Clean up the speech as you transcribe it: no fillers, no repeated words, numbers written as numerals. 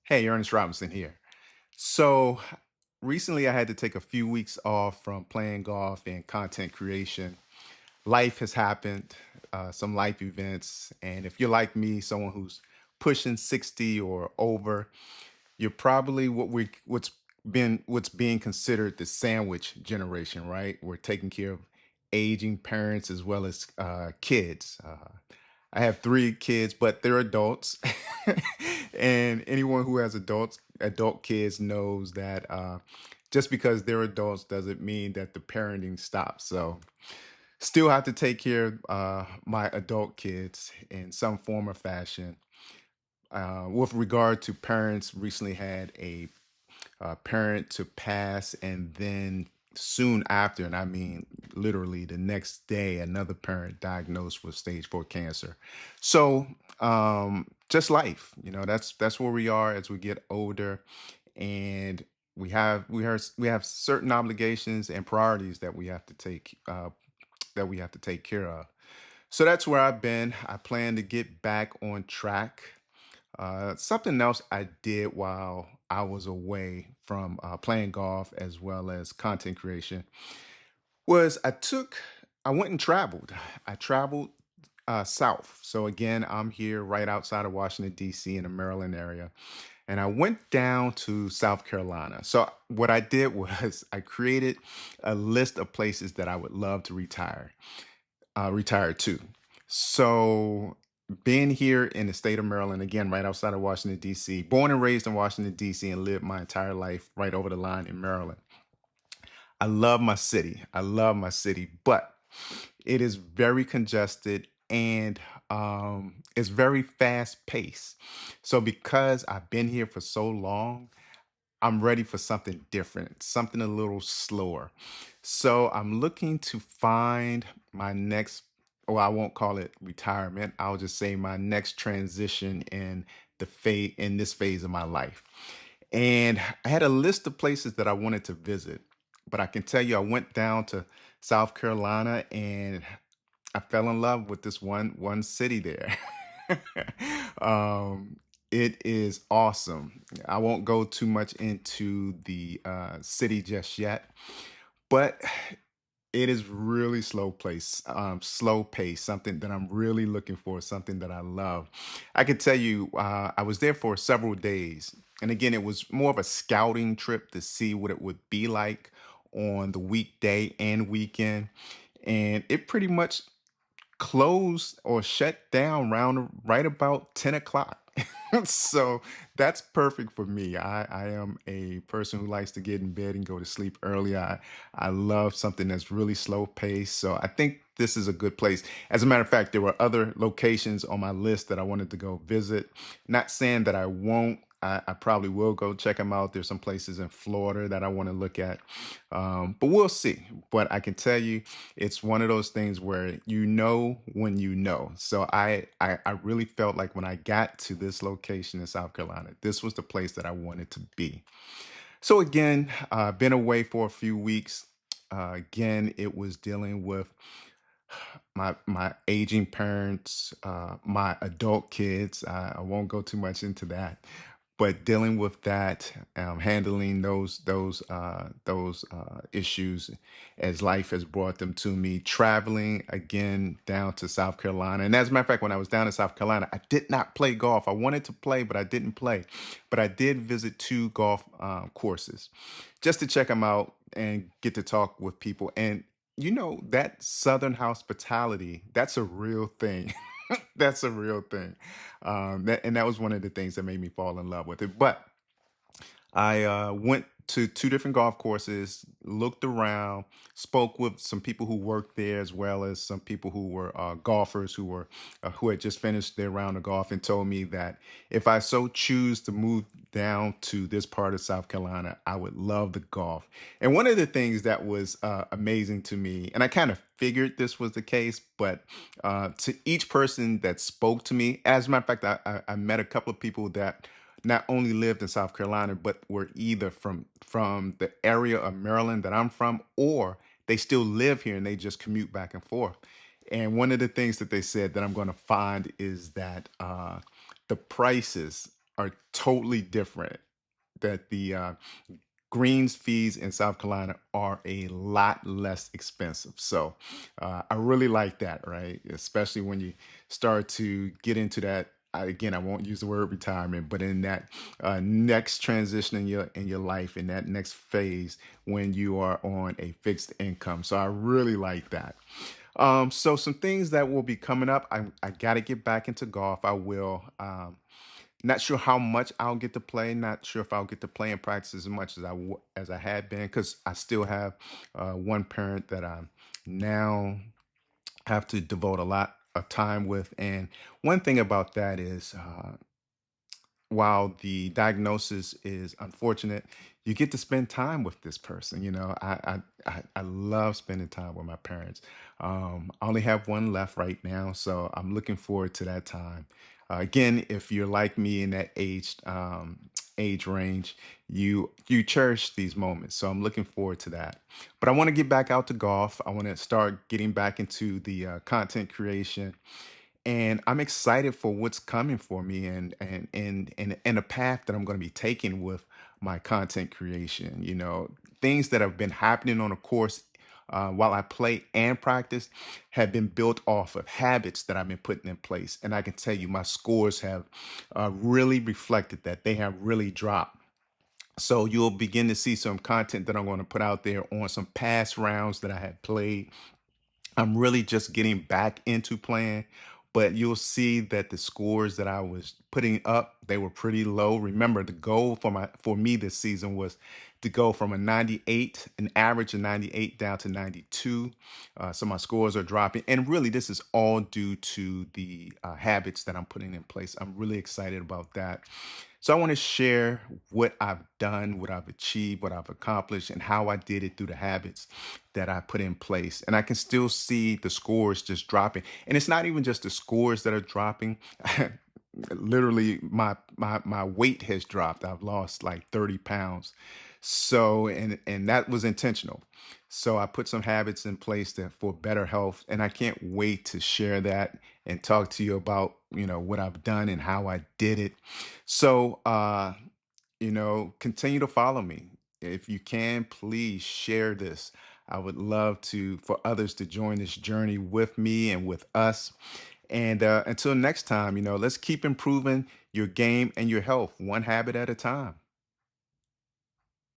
Hey, Ernest Robinson here. So recently I had to take a few weeks off from playing golf and content creation. Life has happened, some life events. And if you're like me, someone who's pushing 60 or over, you're probably what's being considered the sandwich generation, right? We're taking care of aging parents as well as kids. I have three kids, but they're adults, and anyone who has adult kids knows that just because they're adults doesn't mean that the parenting stops. So still have to take care of my adult kids in some form or fashion. With regard to parents, recently had a parent to pass, and then soon after, and I mean literally the next day, another parent diagnosed with stage 4 cancer. So just life, that's where we are as we get older, and we have certain obligations and priorities that we have to take care of. So that's where I've been. I plan to get back on track. Something else I did while I was away from playing golf as well as content creation was I went and traveled. I traveled south. So again, I'm here right outside of Washington, D.C. in the Maryland area. And I went down to South Carolina. So what I did was I created a list of places that I would love to retire to. So being here in the state of Maryland, again, right outside of Washington, D.C., born and raised in Washington, D.C., and lived my entire life right over the line in Maryland. I love my city. I love my city, but it is very congested and it's very fast paced. So because I've been here for so long, I'm ready for something different, something a little slower. So I'm looking to find my next, well, I won't call it retirement. I'll just say my next transition in this phase of my life. And I had a list of places that I wanted to visit, but I can tell you I went down to South Carolina and I fell in love with this one city there. um, it is awesome. I won't go too much into the city just yet, but it is really slow pace, something that I'm really looking for, something that I love. I could tell you, I was there for several days. And again, it was more of a scouting trip to see what it would be like on the weekday and weekend. And it pretty much closed or shut down around right about 10 o'clock. So that's perfect for me. I am a person who likes to get in bed and go to sleep early. I love something that's really slow paced. So I think this is a good place. As a matter of fact, there were other locations on my list that I wanted to go visit. Not saying that I won't. I probably will go check them out. There's some places in Florida that I want to look at, but we'll see. But I can tell you, it's one of those things where you know when you know. So I really felt like when I got to this location in South Carolina, this was the place that I wanted to be. So again, been away for a few weeks. Again, it was dealing with my aging parents, my adult kids. I won't go too much into that, but dealing with that, handling those issues as life has brought them to me. Traveling again down to South Carolina, and as a matter of fact, when I was down in South Carolina, I did not play golf. I wanted to play, but I didn't play. But I did visit two golf courses just to check them out and get to talk with people. And that Southern hospitality, that's a real thing. That's a real thing. And that was one of the things that made me fall in love with it. But I went to two different golf courses, looked around, spoke with some people who worked there, as well as some people who were golfers who had just finished their round of golf, and told me that if I so choose to move down to this part of South Carolina, I would love the golf. And one of the things that was amazing to me, and I kind of figured this was the case, but to each person that spoke to me, as a matter of fact, I met a couple of people that not only lived in South Carolina, but were either from the area of Maryland that I'm from, or they still live here and they just commute back and forth. And one of the things that they said that I'm going to find is that the prices. are totally different. That the greens fees in South Carolina are a lot less expensive. So I really like that, right? Especially when you start to get into that. Again, I won't use the word retirement, but in that next transition in your life, in that next phase when you are on a fixed income. So I really like that. So some things that will be coming up. I got to get back into golf. I will. Not sure how much I'll get to play. Not sure if I'll get to play and practice as much as as I had been, because I still have one parent that I now have to devote a lot of time with. And one thing about that is, while the diagnosis is unfortunate, you get to spend time with this person. You know, I love spending time with my parents. I only have one left right now, so I'm looking forward to that time. Again, if you're like me in that age range, you cherish these moments. So I'm looking forward to that. But I want to get back out to golf. I want to start getting back into the content creation, and I'm excited for what's coming for me, and a path that I'm going to be taking with my content creation. You know, things that have been happening on a course while I play and practice have been built off of habits that I've been putting in place, and I can tell you my scores have really reflected that. They have really dropped. So you'll begin to see some content that I'm going to put out there on some past rounds that I had played. I'm really just getting back into playing, but you'll see that the scores that I was putting up, they were pretty low. Remember, the goal for me this season was to go from a 98, an average of 98 down to 92. So my scores are dropping. And really, this is all due to the habits that I'm putting in place. I'm really excited about that. So I want to share what I've done, what I've achieved, what I've accomplished, and how I did it through the habits that I put in place. And I can still see the scores just dropping. And it's not even just the scores that are dropping. Literally, my weight has dropped. I've lost like 30 pounds. So, and that was intentional. So I put some habits in place for better health, and I can't wait to share that and talk to you about, you know, what I've done and how I did it. So, you know, continue to follow me. If you can, please share this. I would love to for others to join this journey with me and with us. And until next time, you know, let's keep improving your game and your health one habit at a time.